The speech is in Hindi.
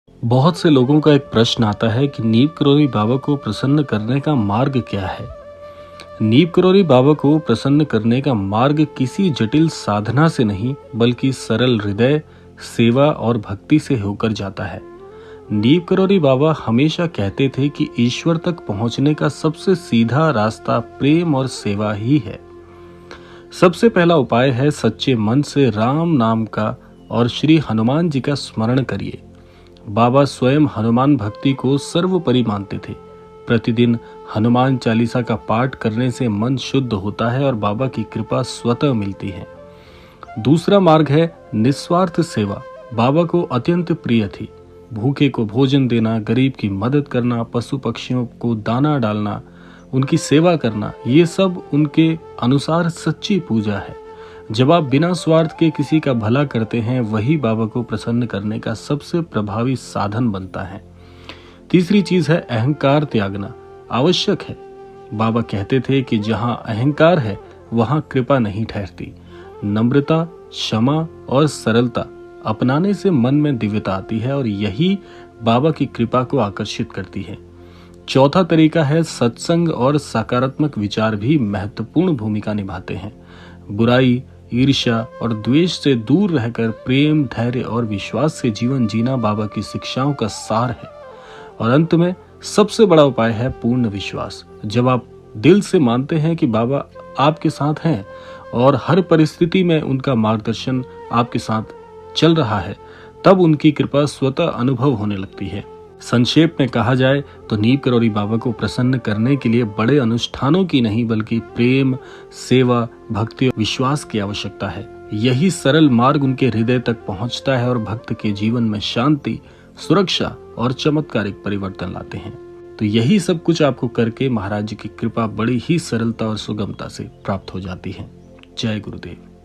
बहुत से लोगों का एक प्रश्न आता है कि नीम करोली बाबा को प्रसन्न करने का मार्ग क्या है। नीम करोली बाबा को प्रसन्न करने का मार्ग किसी जटिल साधना से नहीं बल्कि सरल हृदय, सेवा और भक्ति से होकर जाता है। नीम करोली बाबा हमेशा कहते थे कि ईश्वर तक पहुंचने का सबसे सीधा रास्ता प्रेम और सेवा ही है। सबसे पहला उपाय है सच्चे मन से राम नाम का और श्री हनुमान जी का स्मरण करिए। बाबा स्वयं हनुमान भक्ति को सर्वोपरि मानते थे। प्रतिदिन हनुमान चालीसा का पाठ करने से मन शुद्ध होता है और बाबा की कृपा स्वतः मिलती है। दूसरा मार्ग है निस्वार्थ सेवा। बाबा को अत्यंत प्रिय थी। भूखे को भोजन देना, गरीब की मदद करना, पशु पक्षियों को दाना डालना, उनकी सेवा करना, ये सब उनके अनुसार सच्ची पूजा है। जब आप बिना स्वार्थ के किसी का भला करते हैं, वही बाबा को प्रसन्न करने का सबसे प्रभावी साधन बनता है। तीसरी चीज है अहंकार त्यागना। आवश्यक है। बाबा कहते थे कि जहां अहंकार है वहां कृपा नहीं ठहरती। नम्रता, क्षमा और सरलता अपनाने से मन में दिव्यता आती है और यही बाबा की कृपा को आकर्षित करती है। चौथा तरीका है सत्संग और सकारात्मक विचार भी महत्वपूर्ण भूमिका निभाते हैं। बुराई, ईर्ष्या और द्वेष से दूर रहकर प्रेम, धैर्य और विश्वास से जीवन जीना बाबा की शिक्षाओं का सार है। और अंत में सबसे बड़ा उपाय है पूर्ण विश्वास। जब आप दिल से मानते हैं कि बाबा आपके साथ हैं और हर परिस्थिति में उनका मार्गदर्शन आपके साथ चल रहा है, तब उनकी कृपा स्वतः अनुभव होने लगती है। संक्षेप में कहा जाए तो नीम करोली बाबा को प्रसन्न करने के लिए बड़े अनुष्ठानों की नहीं बल्कि प्रेम, सेवा, भक्ति और विश्वास की आवश्यकता है। यही सरल मार्ग उनके हृदय तक पहुंचता है और भक्त के जीवन में शांति, सुरक्षा और चमत्कारिक परिवर्तन लाते हैं। तो यही सब कुछ आपको करके महाराज जी की कृपा बड़ी ही सरलता और सुगमता से प्राप्त हो जाती है। जय गुरुदेव।